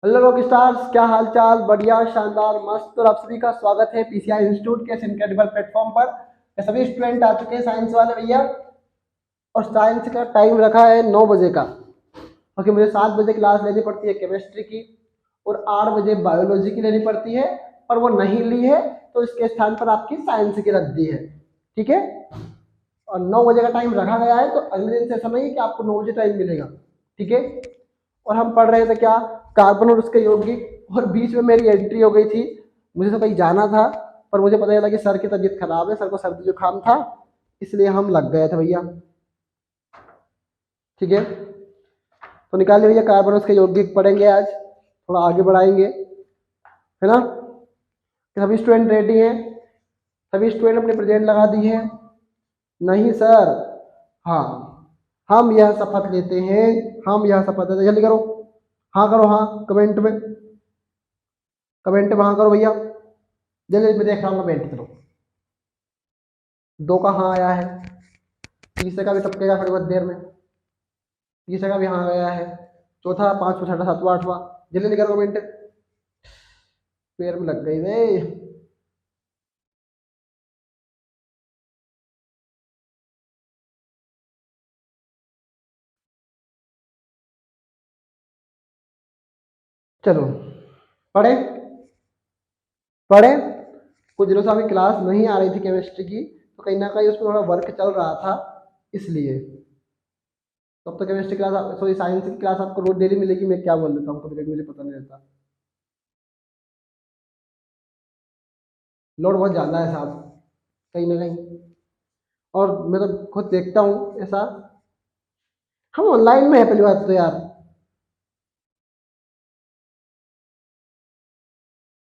Hello rock stars, क्या हाल चाल। बढ़िया, शानदार, मस्त। और आप सभी का स्वागत है पीसीआई इंस्टीट्यूट के इस इनक्रेडिबल प्लेटफॉर्म पर। ये सभी स्टूडेंट आ चुके हैं साइंस वाले भैया। और साइंस का टाइम रखा है 9 बजे का, क्योंकि मुझे 7 बजे क्लास लेनी पड़ती है केमिस्ट्री की, और 8 बजे बायोलॉजी की लेनी पड़ती है। और वो नहीं ली है तो इसके स्थान पर आपकी साइंस की रख दी है। ठीक है। और 9 बजे का टाइम रखा गया है, तो अगले दिन से ऐसा नहीं है कि आपको 9 बजे टाइम मिलेगा। ठीक है। और हम पढ़ रहे थे क्या, कार्बन और उसके यौगिक। और बीच में मेरी एंट्री हो गई थी, मुझे तो कहीं जाना था, पर मुझे पता चला कि सर की तबीयत खराब है, सर को सर्दी जुकाम था, इसलिए हम लग गए थे भैया। ठीक है। तो निकालिए भैया, कार्बन और उसके यौगिक पढ़ेंगे आज, थोड़ा आगे बढ़ाएंगे, है ना। सभी स्टूडेंट रेडी हैं? सभी स्टूडेंट अपने प्रेजेंट लगा दी है? नहीं सर। हाँ, हम यह शपथ लेते हैं, हम यह शपथ लेते हैं। जल्दी करो, हाँ करो, हाँ कमेंट में, कमेंट में हाँ करो भैया। जल्दी मैं देख रहा हूँ कमेंट। चलो, 2 का हाँ आया है, तीसरे का भी टपकेगा थोड़ी बहुत देर में, तीसरे का भी हाँ आया है, चौथा, पांचवा, छठा, सातवां, आठवां। जल्दी करो कमेंट, पैर में लग गई वे। चलो पढ़े, पढ़े। कुछ दिनों से अभी क्लास नहीं आ रही थी केमिस्ट्री की, तो कहीं ना कहीं उसमें थोड़ा वर्क चल रहा था, इसलिए। तब तो केमिस्ट्री क्लास, सॉरी साइंस की क्लास आपको रोज डेली मिलेगी। मैं क्या बोल देता हूँ, कभी कभी मुझे पता नहीं रहता। लोड बहुत ज़्यादा है साहब, कहीं ना कहीं। और मैं तो खुद देखता हूँ ऐसा। हम ऑनलाइन में है पहली बात तो यार।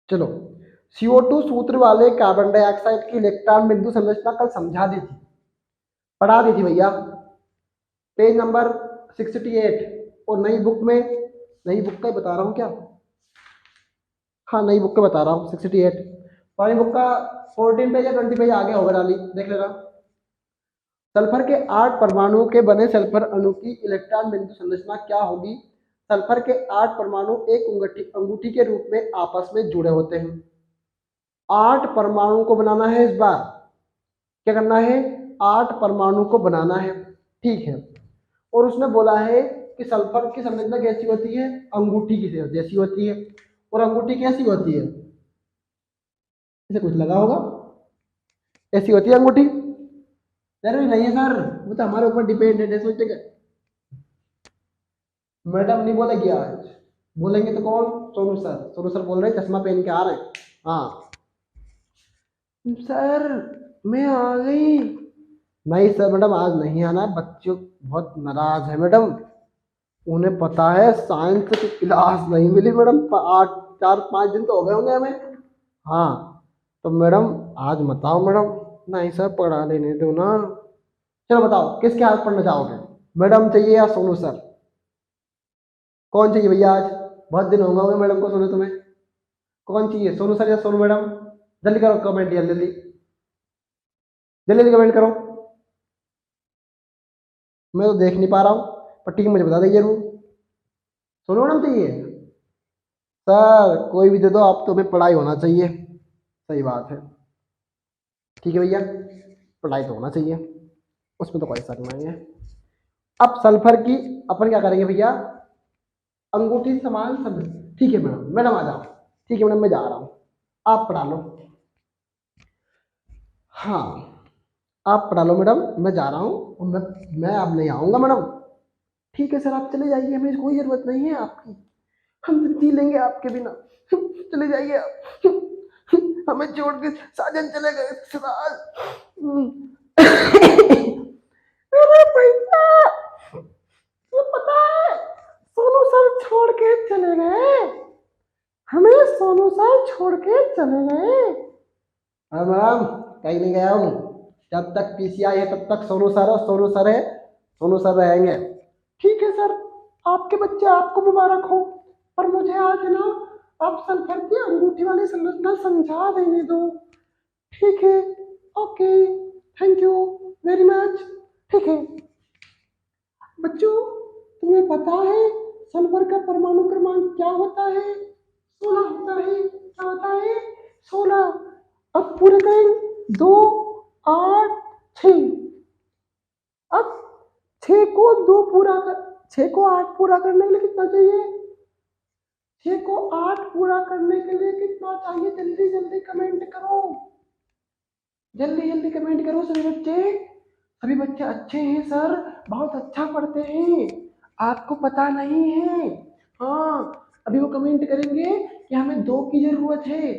चलो, CO2 सूत्र वाले कार्बन डाइऑक्साइड की इलेक्ट्रॉन बिंदु संरचना कल समझा दी थी, पढ़ा दी थी भैया। Page number 68। और नई बुक में, नई बुक का ही बता रहा हूँ क्या, हाँ नई बुक का बता रहा हूँ 68। पुरानी बुक का 14 पेज या 20 पेज आगे होगा, डाली देख लेना। सल्फर के 8 परमाणुओं के बने सल्फर अणु की इलेक्ट्रॉन बिंदु संरचना क्या होगी। सल्फर के 8 परमाणु एक अंगूठी अंगूठी के रूप में आपस में जुड़े होते हैं। 8 परमाणु को बनाना है इस बार। क्या करना है? 8 परमाणु को बनाना है। ठीक है। और उसने बोला है कि सल्फर की संरचना कैसी होती है, अंगूठी की जैसी होती है। और अंगूठी कैसी होती है, इसे कुछ लगा होगा, ऐसी होती है अंगूठी। सर नहीं है सर, वो तो हमारे ऊपर डिपेंड है, सोचेगा। मैडम नहीं बोलेगी आज, बोलेंगे तो कौन? सोनू सर। सोनू सर बोल रहे हैं, चश्मा पहन के आ रहे हैं। हाँ सर, मैं आ गई। नहीं सर मैडम, आज नहीं आना है, बच्चों बहुत नाराज है मैडम। उन्हें पता है साइंस की क्लास नहीं मिली मैडम, 4-5 दिन तो हो गए होंगे हमें। हाँ, तो मैडम आज मत आओ मैडम। नहीं सर, पढ़ा लेने दो ना। चलो बताओ, किसके हाथ पढ़ना चाहोगे, मैडम चाहिए या सोनू सर? कौन चाहिए भैया आज? बहुत दिन हो गए मैडम को सुने तुम्हें। कौन चाहिए, सोनू सर या सोनू मैडम? जल्दी करो कमेंट, जल्दी जल्दी, जल्दी जल्दी कमेंट करो। मैं तो देख नहीं पा रहा हूँ, पर ठीक है, मुझे बता दीजिए जरूर। सोनू मैडम चाहिए? सर कोई भी दे दो, आप, तुम्हें पढ़ाई होना चाहिए। सही बात है। ठीक है भैया, पढ़ाई तो होना चाहिए, उसमें तो कोई शक नहीं है। अब सल्फर की अपन क्या करेंगे भैया, अंगूठी समान सब। ठीक है मैडम, मैडम आ जाओ। ठीक है मैडम, मैं जा रहा हूँ, आप पढ़ा लो। हाँ, आप पढ़ा लो मैडम, मैं जा रहा हूँ, और मैं अब नहीं आऊँगा मैडम। ठीक है सर, आप चले जाइए, हमें कोई ज़रूरत नहीं है आपकी, हम तो जी लेंगे आपके बिना। चले जाइए आप, हमें छोड़ के साजन चले गए ससुराल। अरे भैया, ये पता है, सोनू सर छोड़ के चले गए, हमें सोनू सर छोड़ के चले गए। हाँ मैडम, कहीं नहीं गया हूँ। जब तक पीसीआई है तब तक सोनू सर और सोनू सर है, सोनू सर रहेंगे। ठीक है सर, आपके बच्चे आपको मुबारक हो, पर मुझे आज ना आप सल्फर की अंगूठी वाली संरचना समझा देने दो। ठीक है, okay, thank you very much. ठीक है बच्चों, तुम्हें पता है सल्फर का परमाणु क्रमांक क्या होता है? 16। अब पूरे करेंगे 2 8 6। अब 6 को 2 पूरा कर 6 को 8 पूरा करने के लिए कितना चाहिए? 6 को 8 पूरा करने के लिए कितना चाहिए? जल्दी जल्दी कमेंट करो, जल्दी जल्दी कमेंट करो सभी बच्चे। सभी बच्चे अच्छे हैं सर, बहुत अच्छा पढ़ते हैं, आपको पता नहीं है। हाँ, अभी वो कमेंट करेंगे कि हमें 2 की जरूरत है।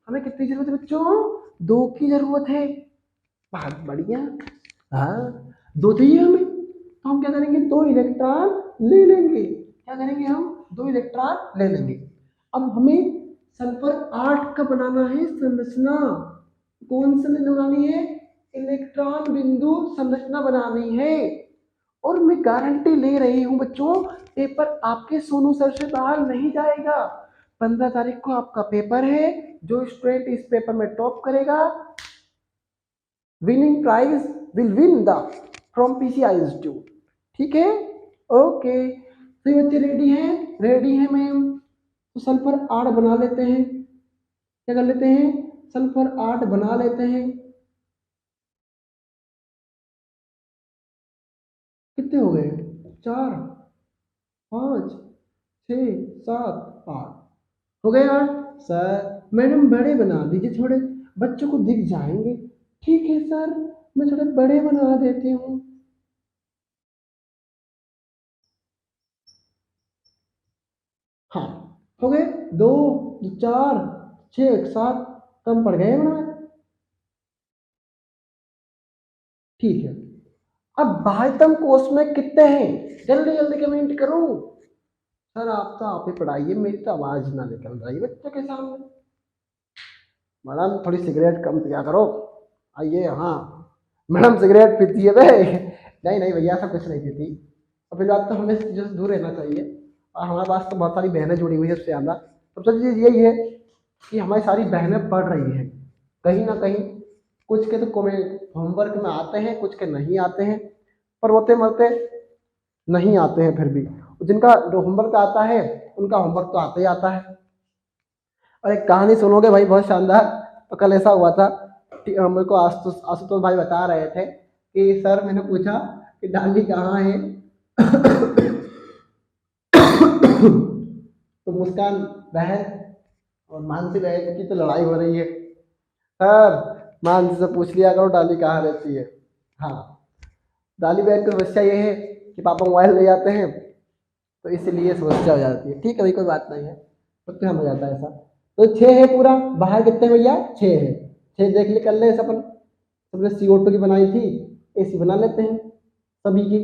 हमें कितनी जरूरत है बच्चों? 2 की जरूरत है। बहुत बढ़िया। हाँ, 2 चाहिए हमें, तो हम क्या करेंगे? 2 इलेक्ट्रॉन ले लेंगे। क्या करेंगे हम? 2 इलेक्ट्रॉन ले लेंगे। अब हमें सल्फर 8 का बनाना है संरचना। कौन सी बनानी है? इलेक्ट्रॉन बिंदु संरचना बनानी है। और मैं गारंटी ले रही हूं बच्चों, पेपर आपके सोनू सर से बाहर नहीं जाएगा। 15 तारीख को आपका पेपर है। जो स्टूडेंट इस पेपर में टॉप करेगा, winning prize will win the from PCI institute. ठीक है, ओके। तो बच्चे रेडी हैं? रेडी हैं मैम। तो सल्फर 8 बना लेते हैं। क्या कर लेते हैं? सल्फर 8 बना लेते हैं। कितने हो गए? 4 5 6 7 8 हो गए 8। सर मैडम बड़े बना दीजिए, थोड़े बच्चों को दिख जाएंगे। ठीक है सर, मैं थोड़े बड़े बना देती हूँ। हाँ, हो गए 2 4 6 7। कम पड़ गए बना। ठीक है। अब बाह्यतम कोष में कितने हैं? जल्दी जल्दी कमेंट करो। सर आप ही पढ़ाइए, मेरी तो आवाज ना निकल रही है बच्चों के सामने। मैडम थोड़ी सिगरेट कम पिया करो। आइए। हाँ मैडम सिगरेट पीती है भाई? नहीं नहीं भैया, ऐसा कुछ नहीं पीती। और फिर बात तो हमें जो दूर रहना चाहिए। और हमारे पास तो बहुत सारी बहनें जुड़ी हुई है उससे ज़्यादा। सबसे चीज़ यही है कि हमारी सारी बहनें पढ़ रही हैं कहीं ना कहीं। कुछ के तो होमवर्क में आते हैं, कुछ के नहीं आते हैं, पर रोते मरते नहीं आते हैं फिर भी। जिनका होमवर्क आता है उनका होमवर्क तो आता ही आता है। और एक कहानी सुनोगे भाई, बहुत शानदार। तो कल ऐसा हुआ था कि मेरे को आशुतोष भाई बता रहे थे कि सर मैंने पूछा कि डाली कहाँ है। तो मुस्कान बहन और मानसी बहन की तो लड़ाई हो रही है। सर मानसी से पूछ लिया करो डाली कहाँ रहती है। हाँ, डाली बहन की समस्या ये है कि पापा मोबाइल ले जाते हैं, तो इसलिए समस्या हो जाती है। ठीक है भाई, कोई बात नहीं है, सबके हम हो जाता है ऐसा। तो 6 है पूरा। बाहर कितने हैं भैया? 6 है। 6 देख ले, कर ले अपन। सबने CO2 की बनाई थी, AC बना लेते हैं सभी की।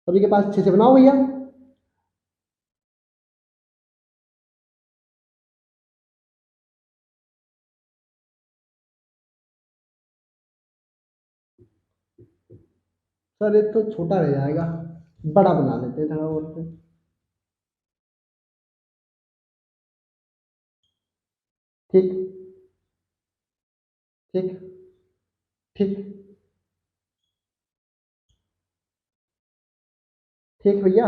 सभी के पास 6 से बनाओ भैया। सर एक तो छोटा रह जाएगा, बड़ा बना लेते हैं थोड़ा बहुत। ठीक ठीक ठीक ठीक भैया।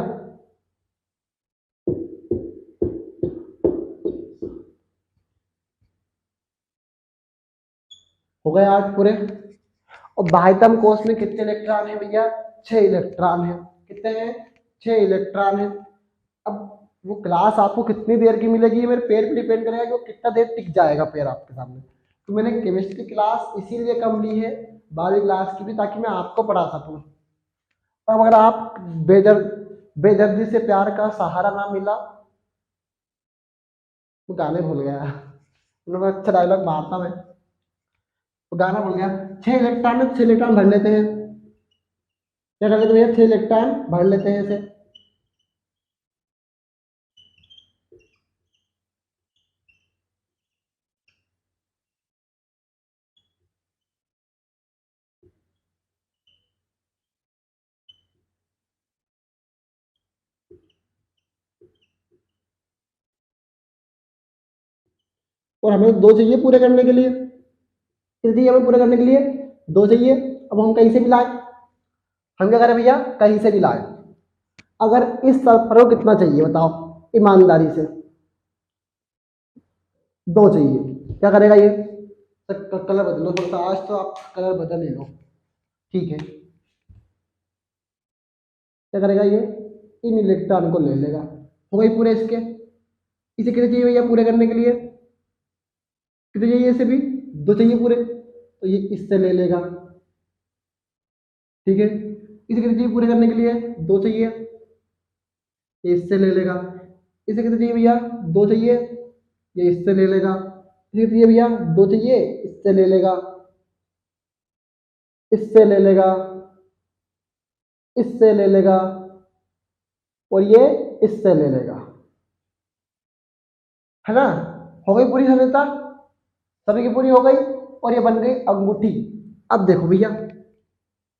हो गए 8 पूरे। और बाह्यतम कोष में कितने इलेक्ट्रॉन है भैया? 6 इलेक्ट्रॉन है। कितने हैं? 6 इलेक्ट्रॉन है। अब वो क्लास आपको कितनी देर की मिलेगी, ये मेरे पैर पे डिपेंड करेगा कि वो कितना देर टिक जाएगा पैर आपके सामने। तो मैंने केमिस्ट्री क्लास इसीलिए कम ली है, बारहवीं क्लास की भी, ताकि मैं आपको पढ़ा सकूं। अब अगर आप बेदर्दी से प्यार का सहारा ना मिला, तो गाने भूल गया। मतलब अच्छा डायलॉग मारता मैं, तो गाना भूल गया। 6 इलेक्ट्रॉन में 6 इलेक्ट्रॉन भर लेते हैं। क्या कर लेते हैं भैया? 6 इलेक्ट्रॉन भर लेते हैं इसे। और हमें 2 चाहिए पूरे करने के लिए। कितनी चाहिए हमें पूरे करने के लिए? 2 चाहिए। अब हम कहीं से भी लाए, हम क्या करें भैया, कहीं से भी लाए। अगर इस तरफ को कितना चाहिए बताओ ईमानदारी से, 2 चाहिए, क्या करेगा ये, कलर बदलो थोड़ा सा, आज तो आप कलर बदल ही लो, ठीक है। क्या करेगा ये, इन इलेक्ट्रॉन को ले लेगा, हो गई पूरे इसके। इसे कितने चाहिए भैया पूरे करने के लिए, कितने चाहिए इसे भी, 2 चाहिए पूरे, तो ये इससे ले लेगा, ठीक है। इसे कितने चाहिए पूरे करने के लिए, 2 चाहिए, ये इससे ले लेगा। इसे कितने चाहिए भैया, 2 चाहिए, ये इससे ले लेगा। इसे चाहिए भैया 2 चाहिए, इससे ले लेगा, इससे ले लेगा, इससे ले लेगा, और ये इससे ले लेगा, है ना। हो गई पूरी सफलता, सभी की पूरी हो गई, और ये बन गई अंगूठी। अब देखो भैया,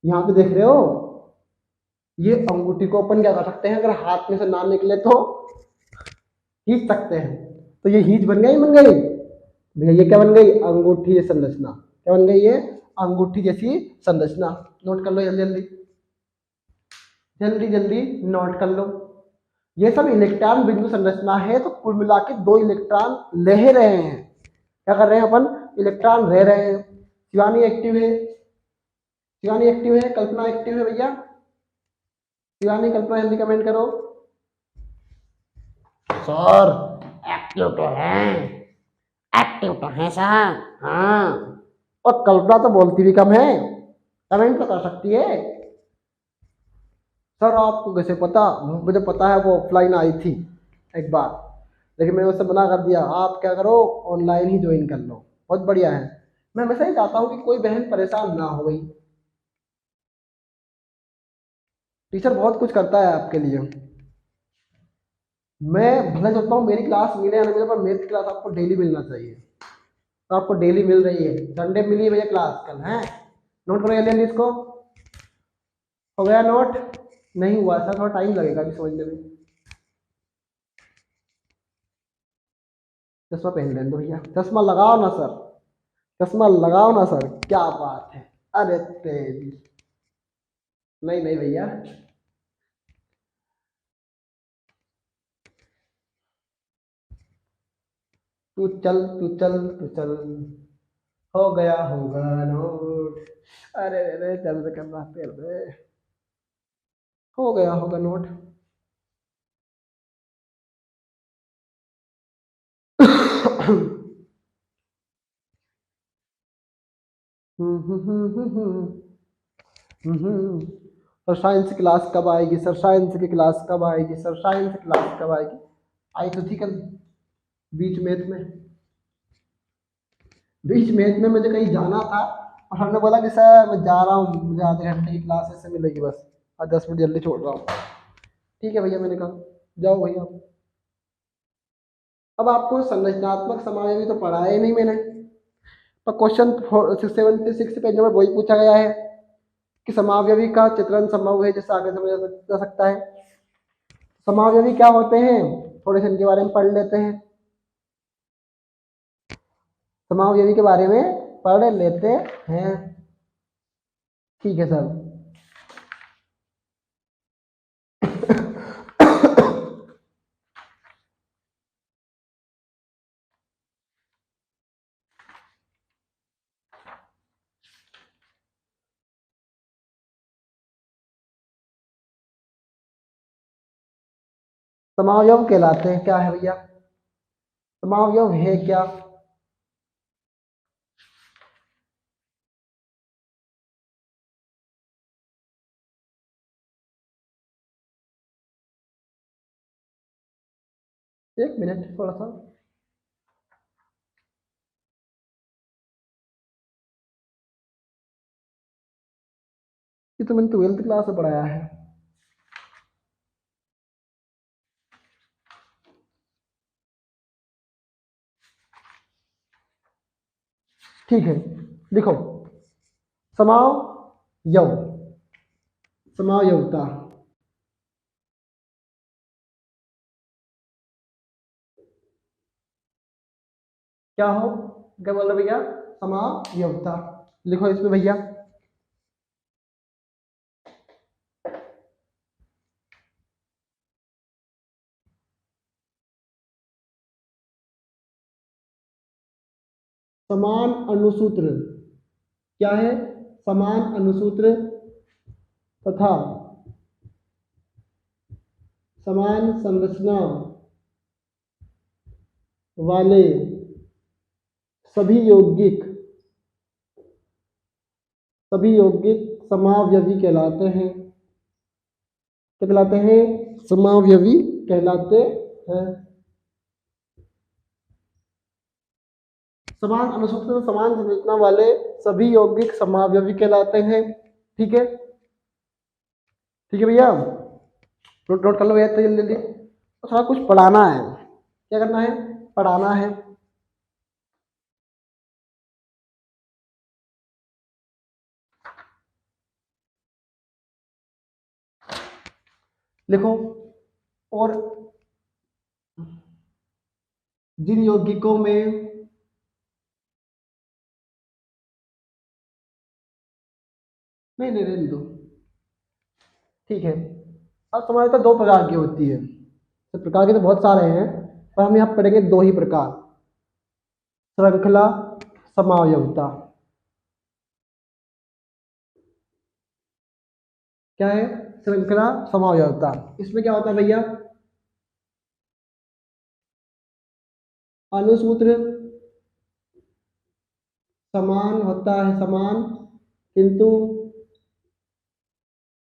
यहाँ पे देख रहे हो, ये अंगूठी को अपन क्या कर सकते हैं, अगर हाथ में से ना निकले तो खींच सकते हैं, तो ये हीच बन गई, बन गई भैया, ये क्या बन गई, अंगूठी जैसी संरचना। क्या बन गई ये, अंगूठी जैसी संरचना। नोट कर लो जल्दी जल्दी, जल्दी जल्दी नोट कर लो। ये सब इलेक्ट्रॉन बिंदु संरचना है, तो कुल मिला के 2 इलेक्ट्रॉन ले रहे हैं। क्या कर रहे हैं अपन, इलेक्ट्रॉन ले रहे हैं। शिवानी एक्टिव है, शिवानी एक्टिव है, कल्पना एक्टिव है भैया, शिवानी कल्पना जल्दी कमेंट करो। सर एक्टिव तो है, एक्टिव तो है सर, हाँ। और कल्पना तो बोलती भी कम है, कमेंट तो कर सकती है। सर आपको कैसे पता, मुझे पता है, वो ऑफलाइन आई थी एक बार, लेकिन मैंने उससे मना कर दिया। आप क्या करो, ऑनलाइन ही ज्वाइन कर लो, बहुत बढ़िया है। मैं हमेशा ही चाहता हूँ कि कोई बहन परेशान ना हो गई, टीचर बहुत कुछ करता है आपके लिए। मैं भले सोचता हूँ मेरी क्लास मिले या नहीं मिले, पर मेरी क्लास आपको डेली मिलना चाहिए, तो आपको डेली मिल रही है। संडे मिली है भैया क्लास कल, है। नोट करो जल्दी इसको, हो गया नोट, नहीं हुआ सर, थोड़ा टाइम लगेगा अभी समझने में। चश्मा पहन लें दो भैया, चश्मा लगाओ ना सर, चश्मा लगाओ ना सर, क्या बात है, अरे तेरी, नहीं नहीं भैया, तू चल तू चल तू चल, हो गया होगा नोट, अरे अरे जल्द करना तेरे, हो गया होगा नोट। सर साइंस क्लास कब आएगी, सर साइंस की क्लास कब आएगी, सर साइंस क्लास कब आएगी। आई तो थी कल, बीच मैथ में, बीच मैथ में मुझे कहीं जाना था, और हमने बोला कि सर मैं जा रहा हूँ, मुझे आधे घंटे की क्लास ऐसे मिलेगी बस, और 10 मिनट जल्दी छोड़ रहा हूँ। ठीक है भैया, मैंने कहा जाओ भैया। अब आपको संरचनात्मक समावेश तो पढ़ाया ही नहीं मैंने, तो क्वेश्चन 76 पेज में वही पूछा गया है कि समावयवी का चित्रण संभव है, जिससे आगे समझा जा सकता है। समावयवी क्या होते हैं, थोड़े से इनके बारे में पढ़ लेते हैं। समावयवी के बारे में पढ़ लेते हैं, ठीक है सर। समावयव कहलाते हैं, क्या है भैया, समावयव है क्या, एक मिनट थोड़ा सा, ये तो मैंने 12th क्लास में पढ़ाया है। ठीक है, लिखो, समावयव, समावयवता, क्या हो, क्या बोल रहे भैया, समावयवता। लिखो इसमें भैया, समान अणुसूत्र क्या है? समान अणुसूत्र तथा समान संरचना वाले सभी यौगिक समावयवी कहलाते हैं। क्या कहलाते हैं? समावयवी कहलाते हैं। समान अणुसूत्र समान संरचना वाले सभी यौगिक समावयवी कहलाते हैं। ठीक है, ठीक है भैया, नोट कर लो भैया जल्दी जल्दी। तो थोड़ा कुछ पढ़ाना है। क्या करना है? पढ़ाना है। लिखो। और जिन यौगिकों में नहीं नहीं रहने दो, ठीक है। अब तुम्हारे तो दो प्रकार की होती है, तो प्रकार के तो बहुत सारे हैं, पर हम यहाँ पढ़ेंगे दो ही प्रकार। श्रृंखला समावयवता। क्या है? श्रृंखला समावयवता। इसमें क्या होता है भैया? अणुसूत्र समान होता है, समान, किंतु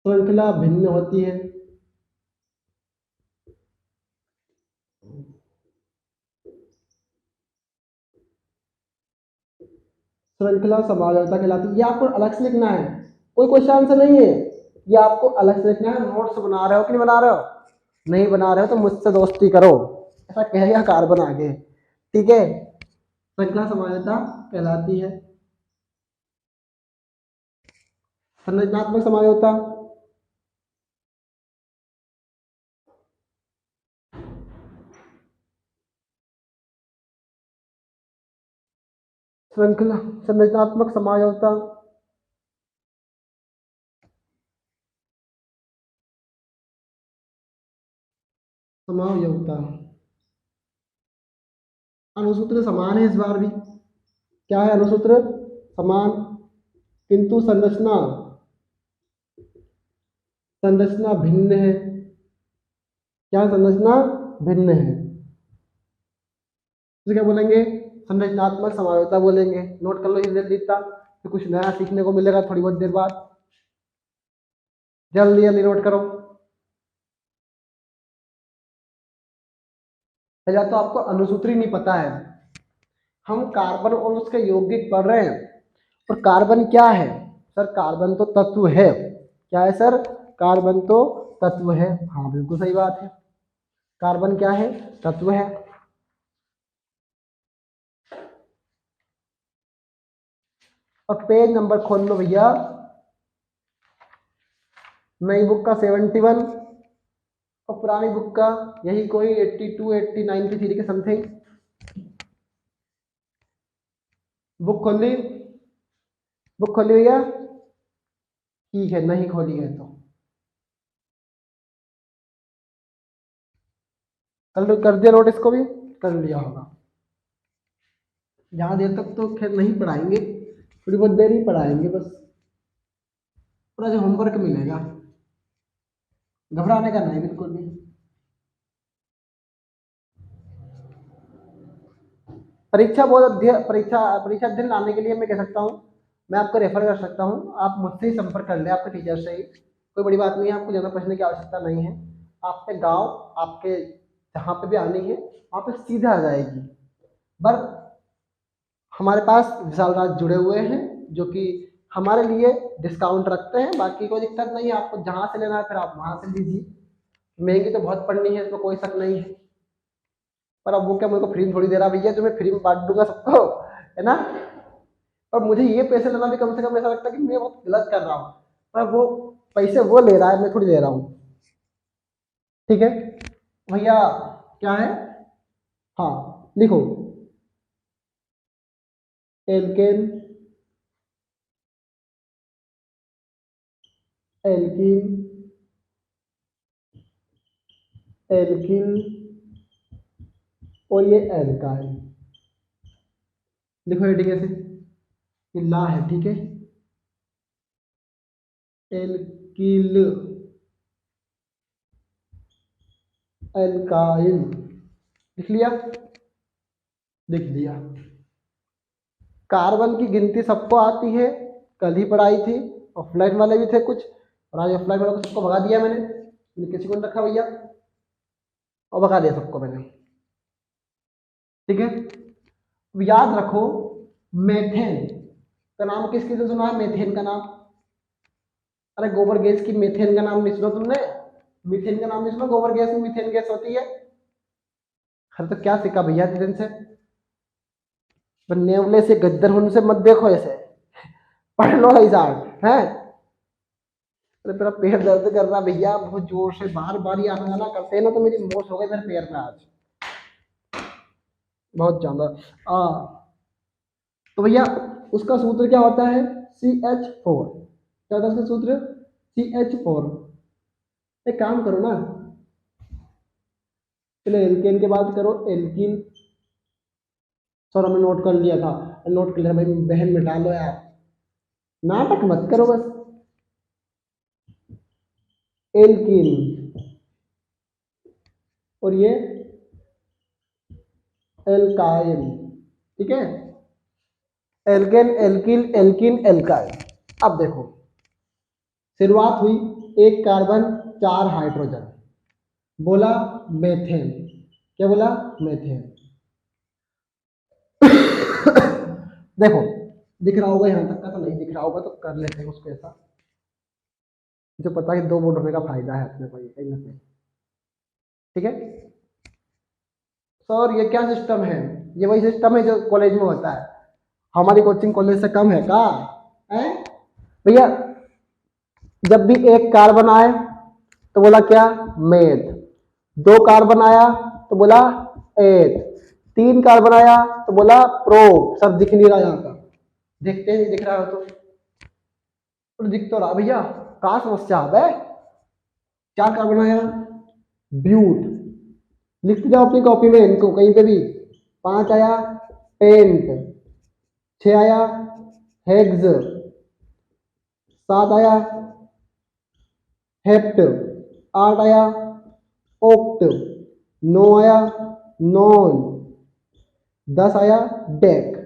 श्रृंखला भिन्न होती है। श्रृंखला समावयवता कहलाती है। ये आपको अलग से लिखना है, कोई क्वेश्चन आंसर नहीं है, ये आपको अलग से लिखना है। नोट्स बना रहे हो कि नहीं बना रहे हो? नहीं बना रहे हो तो मुझसे दोस्ती करो, ऐसा कहेगा कार्बन आगे। ठीक है, श्रृंखला समावयवता कहलाती है। संरचनात्मक समावयवता श्रृंखला संरचनात्मक समावयवता समावयवता अणुसूत्र समान है इस बार भी। क्या है? अणुसूत्र समान, किंतु संरचना संरचना भिन्न है। क्या संरचना भिन्न है? तो क्या बोलेंगे? संरचनात्मक समावयवता बोलेंगे। नोट कर लो ये जल्दी इतना, तो कुछ नया सीखने को मिलेगा थोड़ी बहुत देर बाद। जल्दी जल्दी नोट करो। या तो आपको अणुसूत्र ही नहीं पता है। हम कार्बन और उसके यौगिक पढ़ रहे हैं, और कार्बन क्या है सर? कार्बन तो तत्व है। क्या है सर? कार्बन तो तत्व है। हाँ बिल्कुल सही बात है, कार्बन क्या है? तत्व है। और पेज नंबर खोल लो भैया, नई बुक का 71 और पुरानी बुक का यही कोई 82 89 की थी के समथिंग। बुक खोल ली? बुक खोली भैया? ठीक है, नहीं खोली है तो कर दिया नोट, इसको भी कर लिया होगा। ज़्यादा देर तक तो खैर नहीं पढ़ाएंगे, थोड़ी बहुत देर ही पढ़ाएंगे बस। पूरा जो होमवर्क मिलेगा, घबराने का नहीं बिल्कुल भी। परीक्षा अध्ययन लाने के लिए मैं कह सकता हूँ, मैं आपको रेफर कर सकता हूँ, आप मुझसे ही संपर्क कर लें, आपके टीचर से ही। कोई बड़ी बात नहीं है, आपको ज़्यादा पढ़ने की आवश्यकता नहीं है। आपके गांव, आपके जहाँ पे भी आनी है वहाँ पे सीधा आ जाएगी। पर हमारे पास विशाल राज जुड़े हुए हैं जो कि हमारे लिए डिस्काउंट रखते हैं। बाकी कोई दिक्कत नहीं है, आपको जहाँ से लेना है फिर आप वहाँ से लीजिए। महंगी तो बहुत पड़नी है, इसमें कोई शक नहीं है। पर अब वो क्या मेरे को फ्री में थोड़ी दे रहा भैया, जो मैं फ्री में बांट दूंगा सबको, है ना? और मुझे ये पैसे लेना भी कम से कम ऐसा लगता है कि मैं बहुत गलत कर रहा हूँ, पर वो पैसे वो ले रहा है, मैं थोड़ी दे रहा हूँ। ठीक है भैया, क्या है? हाँ लिखो, एल्केन, एल्कीन, एल्किल और ये एल्काइल। लिखो हेडिंग ऐसे, ये ला है, ठीक है। एल्किल, एल्काइल, लिख लिया, लिख दिया। कार्बन की गिनती सबको आती है, कल ही पढ़ाई थी। ऑफलाइन वाले भी थे कुछ, और आज ऑफलाइन वालों को सबको भगा दिया मैंने किसी को नहीं रखा भैया, और भगा दिया सबको मैंने, ठीक है। अब याद रखो, मेथेन का नाम किस किसने सुना है, मेथेन का नाम? अरे गोबर गैस की मेथेन का नाम नहीं सुना तुमने? मीथेन का नाम नहीं सुना? गोबर गैस में मीथेन गैस होती है। अरे तो क्या सीखा भैया दिन से? नेवले से गद्दर होने से मत देखो ऐसे, पढ़ लो ऐसा है। अरे मेरा पैर दर्द कर रहा भैया बहुत जोर से, बार बार ही आना जाना करते हैं ना, तो मेरी मोच हो गई मेरे पैर में आज बहुत ज्यादा। तो भैया उसका सूत्र क्या होता है, CH4। क्या होता है उसका सूत्र, CH4। एक काम करो ना, चलो एल्केन के बात करो, एल्किन। सर हमने नोट कर लिया था, नोट कर लिया भाई, बहन में डालो यार, नाटक मत करो बस। एल्किन, और ये एल्काइल, ठीक है। Alkane, alkyl, alkyne, alkyl. अब देखो, शुरुआत हुई, एक कार्बन, चार हाइड्रोजन, बोला मेथेन। क्या बोला, मेथेन। देखो दिख रहा होगा यहाँ तक का, तो नहीं दिख रहा होगा तो कर लेते हैं उसको ऐसा, जो पता है कि दो बोर्ड होने का फायदा है अपने को, कहीं ना कहीं, ठीक है। सर ये क्या सिस्टम है, ये वही सिस्टम है जो कॉलेज में होता है, हमारी कोचिंग कॉलेज से कम है का है भैया? जब भी एक कार्बन आए तो बोला क्या, मेथ। दो कार्बन आया तो बोला एथ। तीन कार्बन आया तो बोला प्रो। सब दिख नहीं रहा यहाँ का, देखते नहीं दिख रहा हो तो दिख तो रहा भैया, कहा समस्या है। चार कार्बन आया, ब्यूट, लिखते जाओ अपनी कॉपी में इनको कहीं पे भी। पांच आया पेंट, छह आया हेग्स, सात आया हेप्ट, आठ आया ओक्ट, नौ आया नॉन, 10 आया डेक।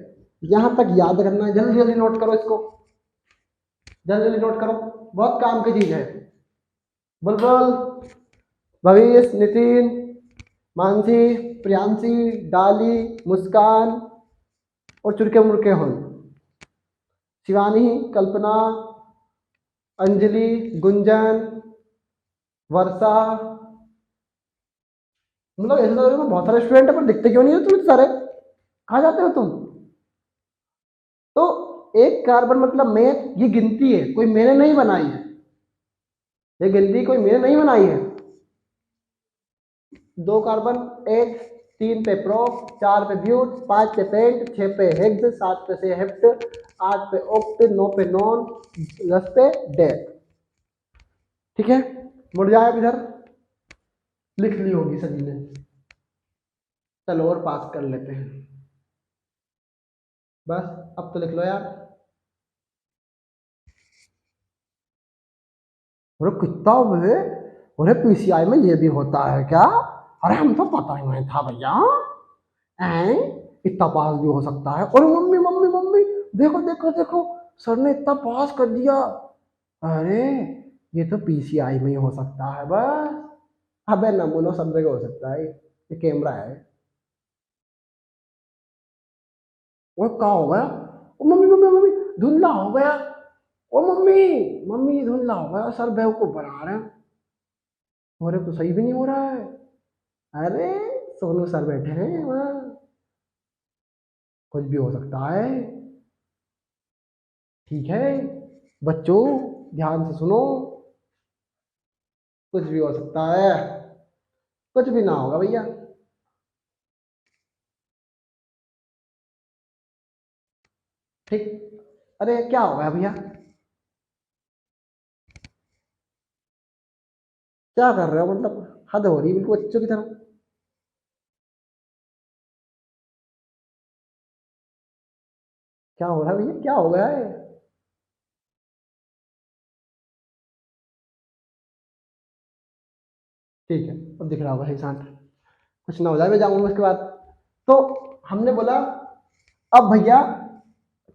यहां तक याद रखना है, जल्दी जल्दी नोट करो इसको, जल्दी जल्दी नोट करो, बहुत काम की चीज है। बुलबुल, भविष्य, नितिन, मानसी, प्रियांशी, डाली, मुस्कान और चुरके मुरके हो, शिवानी, कल्पना, अंजलि, गुंजन, वर्षा। मतलब ऐसे तो बहुत सारे स्टूडेंट है, पर दिखते क्यों नहीं हो तुम सारे, कहाँ जाते हो तुम? तो एक कार्बन मतलब में, ये गिनती है, कोई मैंने नहीं बनाई है, ये गिनती कोई मैंने नहीं बनाई है। दो कार्बन एक, तीन पे प्रो, चार पे ब्यूट, पांच पे पेंट, छह पे हेक्स, सात पे से हेप्ट, आठ पे ओक्ट, नौ पे नॉन, 10 पे डेक, ठीक है। मुड़ जाए अब इधर, लिख ली होगी सभी ने, चलो और पास कर लेते हैं बस। अब तो लिख लो यार। अरे कितना है, अरे पीसीआई में ये भी होता है क्या? अरे हम तो पता ही नहीं था भैया, हैं इतना पास भी हो सकता है। और मम्मी मम्मी मम्मी, देखो देखो देखो, सर ने इतना पास कर दिया। अरे ये तो पीसीआई में ही हो सकता है बस। अबे नमूना सब जगह हो सकता है, ये कैमरा है। वो क्या हो गया, ओ मम्मी मम्मी मम्मी, धुंधला हो गया। ओ मम्मी, मम्मी धुंधला हो गया, सर बेवकूफ बना रहे हैं। अरे तो सही भी नहीं हो रहा है। अरे सोनू सर बैठे हैं वहाँ, कुछ भी हो सकता है, ठीक है बच्चों, ध्यान से सुनो, कुछ भी हो सकता है, कुछ भी ना होगा भैया, ठीक। अरे क्या हो गया भैया, क्या कर रहे हो, मतलब हद हो रही है बिल्कुल बच्चों की तरह। क्या हो रहा है भैया, क्या हो गया है? ठीक है, अब दिख रहा होगा सही शांत, कुछ ना हो जाए, मैं जाऊंगा उसके बाद। तो हमने बोला, अब भैया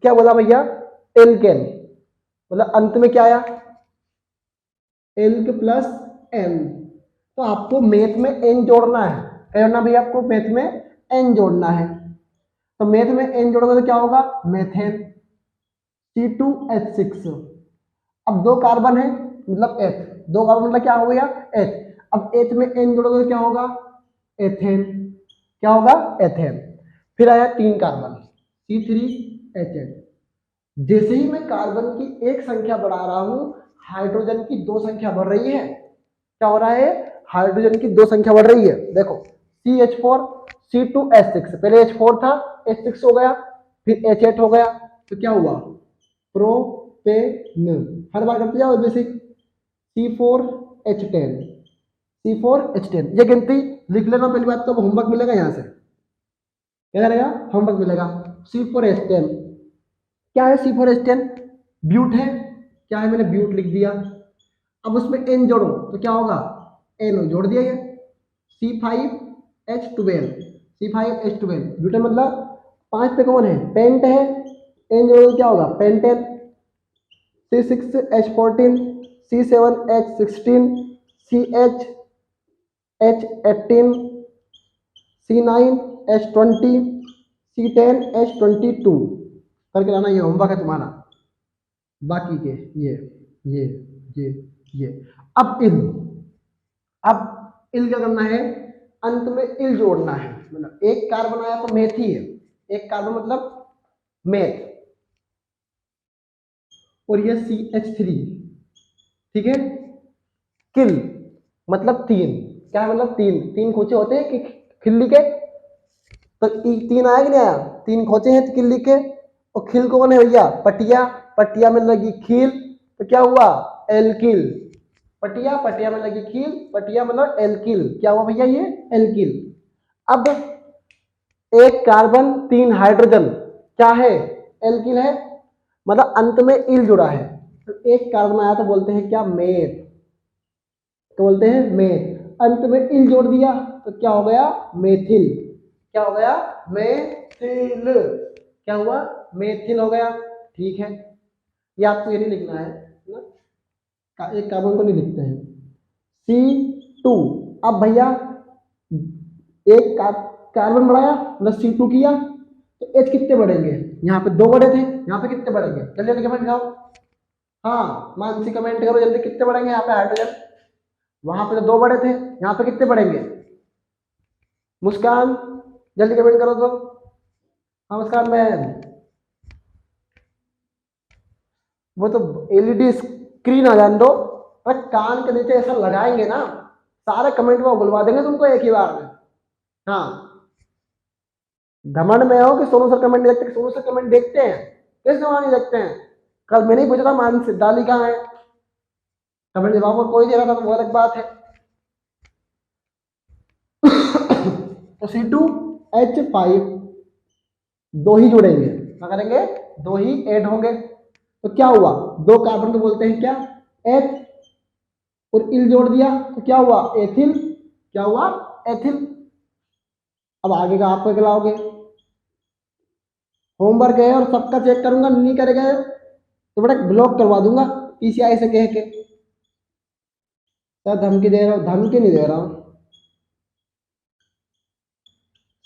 क्या बोला भैया, एल्केन, मतलब अंत में क्या आया, एल्क प्लस एन। तो आपको मैथ में एन जोड़ना है, क्या जोड़ना भैया, आपको मैथ में एन जोड़ना है। तो मैथ में एन जोड़ोगे तो क्या होगा, मेथेन C2H6। अब दो कार्बन है मतलब एथ, दो कार्बन मतलब क्या हो गया, एथ। अब एथ में एन जोड़ोगे तो क्या होगा, एथेन। क्या होगा, एथेन। फिर आया तीन कार्बन C3H8। जैसे ही मैं कार्बन की एक संख्या बढ़ा रहा हूं, हाइड्रोजन की दो संख्या बढ़ रही है। क्या हो रहा है, हाइड्रोजन की दो संख्या बढ़ रही है। देखो CH4 C2H6, पहले H4 था, H6 हो गया, फिर H8 हो गया, तो क्या हुआ, प्रोपेन। हर बार करते जाओ बेसिक, C4H10, C4H10, ये गिनती लिख लेना पहली बात, तो होमवर्क मिलेगा यहाँ से, क्या करेगा, होमवर्क मिलेगा। C4H10 क्या है, C4H10 ब्यूट है, क्या है, मैंने ब्यूट लिख दिया। अब उसमें एन जोड़ो तो क्या होगा, एन जोड़ दिया, ये C5H12, C5H12 ब्यूटेन, मतलब पांच पे कौन है, पेंट है, एन जोड़ो तो क्या होगा, pentane. C6H14, C7H16, CHH18, C9H20, C10H22 करके लाना, ये होमवर्क है तुम्हारा। बाकी के ये ये ये अब इल, अब इल क्या करना है, अंत में इल जोड़ना है। मतलब एक कार्बन आया तो मेथ ही है, एक कार्बन मतलब मेथ, और ये CH3, ठीक है। किल मतलब तीन, क्या है, मतलब तीन, तीन खोचे होते हैं कि खिल्ली के, तो तीन आया कि नहीं आया, तीन खोचे हैं खिल्ली के। और खिल कौन है भैया, पटिया, पटिया में लगी खील, तो क्या हुआ, एल्किल। पटिया, पटिया में लगी खील, पटिया मतलब एल्किल, क्या हुआ भैया, ये एल्किल। अब एक कार्बन तीन हाइड्रोजन, क्या है, एल्किल है, मतलब अंत में इल जुड़ा है। तो एक कार्बन आया तो बोलते हैं क्या, मेथ, तो बोलते हैं मेथ। अंत में इल जोड़ दिया तो क्या हो गया, मेथिल। क्या हो गया, मेथिल। क्या हुआ, मेथिल हो गया। ठीक है, ये आपको ये नहीं लिखना है ना, एक कार्बन को नहीं लिखते हैं। C2, अब भैया एक कार्बन बढ़ाया मतलब C2 किया, तो H कितने बढ़ेंगे, यहाँ पे दो बढ़े थे, यहाँ पे कितने बढ़ेंगे, जल्दी जल्दी कमेंट करो। हाँ मानसी कमेंट करो जल्दी, कितने बढ़ेंगे यहाँ पे हाइड्रोजन, वहां पे तो दो बड़े थे, यहाँ पे कितने बढ़ेंगे, मुस्कान जल्दी कमेंट करो तो। हाँ मुस्कान मैम, वो तो एलईडी स्क्रीन आ जाने दो, अरे कान के नीचे ऐसा लगाएंगे ना, सारे कमेंट वो बुलवा देंगे तुमको एक ही बार में। हाँ घमंड में हो कि सोनू सर कमेंट देखते, सोनू सर कमेंट देखते हैं, किस जमाने नहीं देखते हैं। कल मैंने ही पूछा था मानसी डाली कहाँ है, कमेंट जवाब और कोई दे रहा था, तो वो अलग बात है। तो C2H5 दो ही जुड़ेंगे, क्या करेंगे, दो ही ऐड होंगे, तो क्या हुआ, दो कार्बन को बोलते हैं क्या, एथ, और इल जोड़ दिया तो क्या हुआ, एथिल। क्या हुआ, एथिल। अब आगे का आप लाओगे, होमवर्क है और सबका चेक करूंगा, नहीं करेगा तो बेटा ब्लॉक करवा दूंगा PCI से कह के। सर धमकी दे रहा हूँ, धमकी नहीं दे रहा हूँ।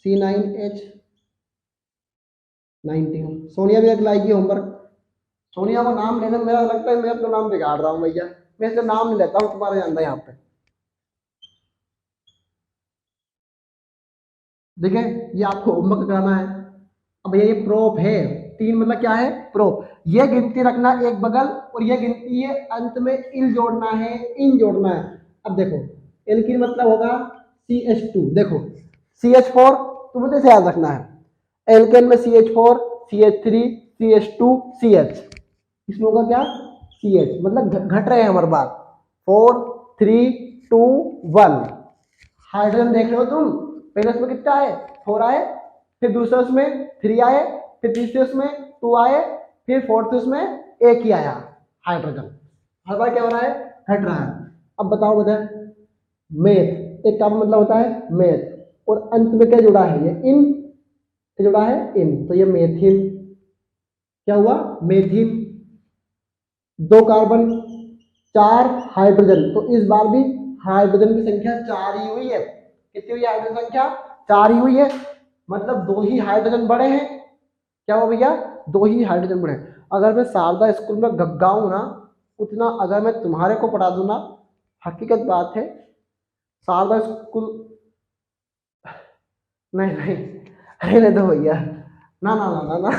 C9H19, सोनिया भी एक लाएगी होमवर्क। सोनिया को नाम लेने में मेरा लगता है मैं अपना नाम बिगाड़ रहा हूँ भैया, मैं इसलिए नाम नहीं लेता हूँ, तुम्हारा जानता है यहाँ पे। देखिए ये आपको होमवर्क कराना है। अब ये प्रोप है, तीन मतलब क्या है, प्रोप। ये गिनती रखना एक बगल, और ये गिनती है अंत में इल जोड़ना है, इन जोड़ना है। अब देखो इल की मतलब होगा CH2, देखो CH4 तुम्हें तो याद रखना है, एल्केन में CH4, CH3, CH2, CH, इसमें होगा क्या, CH, मतलब घट रहे हैं हमारे बात, 4 3 2 1। हाइड्रोजन देख रहे हो तुम, पहले उसमें कितना आए, 4 आए, फिर दूसरे उसमें 3 आए, फिर तीसरे उसमें 2 आए, फिर फोर्थ उसमें एक ही आया हाइड्रोजन। हर बार क्या हो रहा है, घट रहा है। अब बताओ बताए, मेथ, एक का मतलब होता है मेथ, और अंत में क्या जुड़ा है, ये इन, क्या जुड़ा है, इन, तो ये मेथिल, क्या हुआ, मेथिल। 2 कार्बन 4 हाइड्रोजन, तो इस बार भी हाइड्रोजन की संख्या 4 ही हुई है। कितनी हुई हाइड्रोजन संख्या, 4 ही हुई है, मतलब 2 ही हाइड्रोजन बढ़े हैं। क्या हुआ भैया, 2 ही हाइड्रोजन बढ़े। अगर मैं शारदा स्कूल में गग्गा हूं ना, उतना अगर मैं तुम्हारे को पढ़ा दूं ना, हकीकत बात है, शारदा स्कूल, नहीं नहीं, रहने दो भैया, ना ना ना ना ना,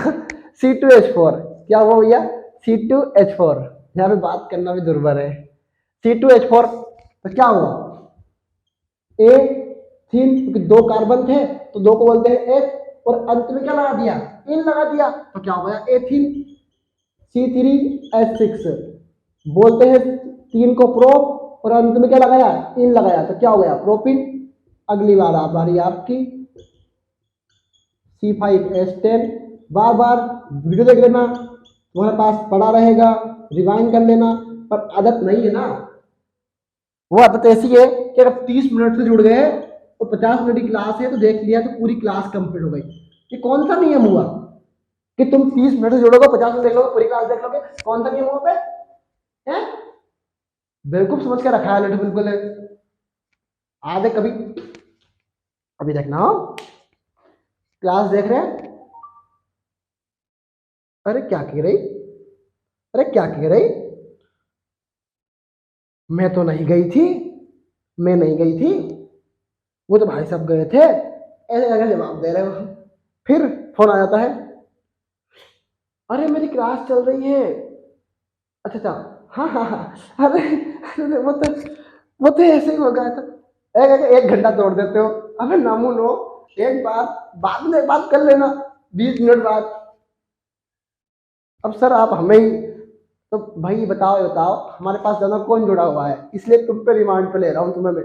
C2H4, क्या हुआ भैया, C2H4, यहाँ पे बात करना भी दुर्बर है। C2H4, तो क्या हुआ, ए थीन, क्योंकि 2 कार्बन थे तो 2 को बोलते हैं एच, और अंत में क्या लगा दिया, इन लगा दिया, तो क्या हो गया, एथीन। C3H6, बोलते हैं 3 को प्रोप, और अंत में क्या लगाया, इन लगाया, तो क्या हो गया, प्रोपिन। अगली बार आ बारी आपकी, C5H10, बार बार वीडियो देख लेना, तुम्हारे पास पड़ा रहेगा, रिवाइंड कर लेना, पर आदत नहीं है ना। वो आदत ऐसी है कि अगर 30 मिनट से जुड़ गए तो 50 मिनट की क्लास है तो देख लिया तो पूरी क्लास कंप्लीट हो गई। ये कौन सा नियम हुआ कि तुम 30 मिनट से जुड़ोगे, 50 मिनट देख लोगे, पूरी क्लास देख लोगे, कौन सा नियम हुआ पे है? बिल्कुल समझ के रखा है, बिल्कुल है। आधे कभी, अभी देखना हो, क्लास देख रहे हैं, अरे क्या कह रही, अरे क्या कह रही, मैं तो नहीं गई थी, मैं नहीं गई थी, वो तो भाई साहब गए थे, ऐसे ऐसे जवाब दे रहे हो। फिर फोन आ जाता है, अरे मेरी क्लास चल रही है, अच्छा अच्छा, हाँ हाँ हाँ, अरे वो तो ऐसे ही हो गया था, एक घंटा तोड़ देते हो। अबे नामुनो, एक बार बाद में बात कर लेना, 20 मिनट बाद। अब सर आप हमें ही, तो भाई बताओ बताओ, हमारे पास ज़्यादा कौन जुड़ा हुआ है, इसलिए तुम पे रिमांड पे ले रहा हूँ तुम्हें मैं,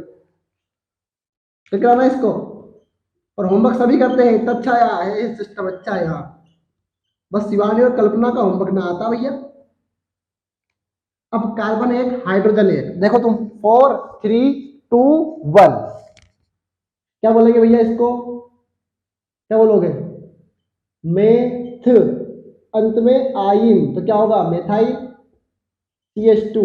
तो कराना इसको। और होमवर्क सभी करते हैं, इतना अच्छा है सिस्टम, अच्छा है यहाँ, बस शिवानी और कल्पना का होमवर्क ना आता भैया। अब कार्बन एक, हाइड्रोजन एक, देखो तुम 4 3 2 1, क्या बोलेंगे भैया इसको, क्या बोलोगे, मेथ, अंत में आइन, तो क्या होगा, मेथाइल, CH2,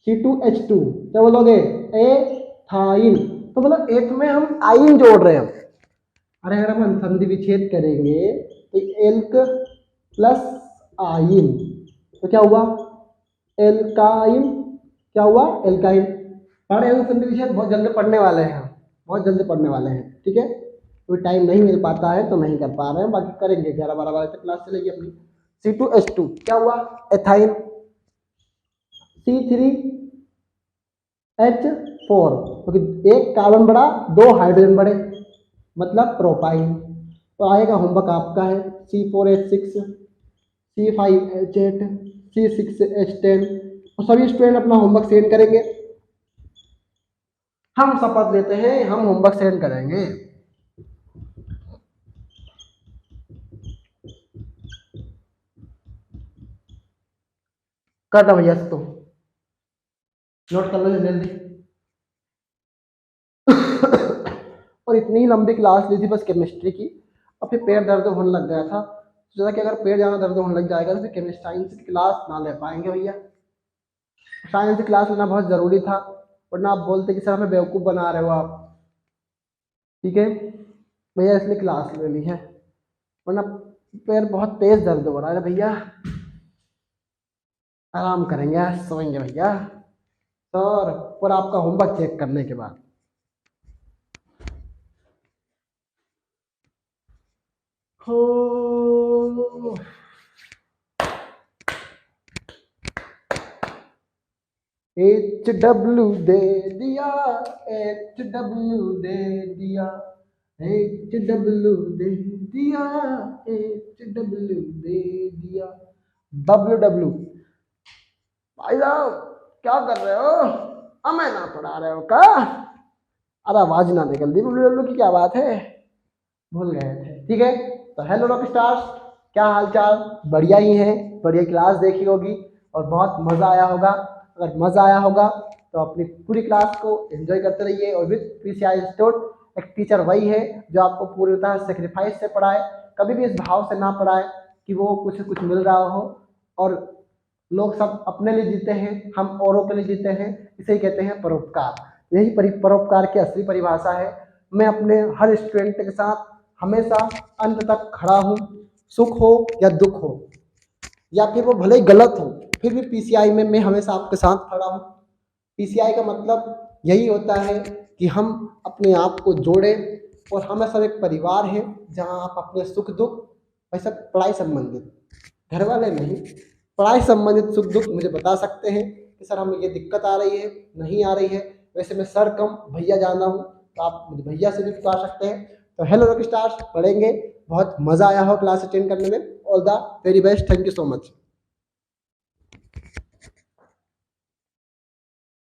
C2H2, क्या बोलोगे, एथाइन, तो मतलब एक में हम आइन जोड़ रहे हैं। अरे अगर हम संधि विच्छेद करेंगे तो एल्क प्लस आइन, तो क्या हुआ, एल्काइन, क्या हुआ, एल्काइन। पढ़े हैं संधि विच्छेद, बहुत जल्दी पढ़ने वाले हैं, बहुत जल्दी पढ़ने वाले हैं, ठीक है। कोई टाइम नहीं मिल पाता है तो नहीं कर पा रहे हैं, बाकी करेंगे, 11-12 बजे तक क्लास चलेगी अपनी। C2H2, क्या हुआ, एथाइन। C3H4, क्योंकि एक कार्बन बढ़ा, 2 हाइड्रोजन बढ़े, मतलब प्रोपाइन। तो आएगा होमवर्क आपका है C4H6, C5H8, C6H10, और सभी स्टूडेंट अपना होमवर्क सेंड करेंगे। हम शपथ लेते हैं हम होमवर्क सेंड करेंगे। कर दो भैया, तो नोट कर लो जल्दी। और इतनी लंबी क्लास ली थी बस केमिस्ट्री की, और फिर पेट दर्द होने लग गया था, सोचा कि अगर पेट ज़्यादा दर्द होने लग जाएगा तो फिर केमिस्ट्री साइंस की क्लास ना ले पाएंगे भैया। साइंस की क्लास लेना बहुत ज़रूरी था, वरना आप बोलते कि सर हमें बेवकूफ़ बना रहे हो आप, ठीक है भैया, इसलिए क्लास ले ली है, वरना पैर बहुत तेज दर्द हो रहा है भैया। आराम करेंगे, सोएंगे भैया सर, और आपका होमवर्क चेक करने के बाद। हो HW दे दिया, HW दे दिया, HW दे दिया, HW दे दिया, WW। भाई साहब क्या कर रहे हो, हमें ना पढ़ा रहे हो का, अरे आवाज ना निकल दी, WW की क्या बात है, भूल गए थे, ठीक है। तो हेलो रॉक स्टार्स, क्या हालचाल? बढ़िया ही है, बढ़िया क्लास देखी होगी और बहुत मज़ा आया होगा। अगर मज़ा आया होगा तो अपनी पूरी क्लास को एंजॉय करते रहिए। और विद पीसीआई इंस्टीट्यूट एक टीचर वही है जो आपको पूरी तरह सेक्रीफाइस से पढ़ाए, कभी भी इस भाव से ना पढ़ाए कि वो कुछ कुछ मिल रहा हो। और लोग सब अपने लिए जीते हैं, हम औरों के लिए जीते हैं, इसे ही कहते हैं परोपकार। यही परोपकार की असली परिभाषा है। मैं अपने हर स्टूडेंट के साथ हमेशा अंत तक खड़ा हूँ, सुख हो या दुख हो या फिर वो भले ही गलत हो, फिर भी पीसीआई में मैं हमेशा आपके साथ खड़ा हूँ। पीसीआई का मतलब यही होता है कि हम अपने आप को जोड़ें और हम सब एक परिवार है जहाँ आप अपने सुख दुख, वैसे पढ़ाई संबंधित, घर वाले नहीं, पढ़ाई संबंधित सुख दुख मुझे बता सकते हैं कि सर हमें ये दिक्कत आ रही है, नहीं आ रही है। वैसे मैं सर कम भैया जाना हूँ, तो आप मुझे भैया से भी पुकार सकते हैं। तो हेलो रॉक स्टार्स, पढ़ेंगे, बहुत मज़ा आया हो क्लास अटेंड करने में। All the very best, thank you so much.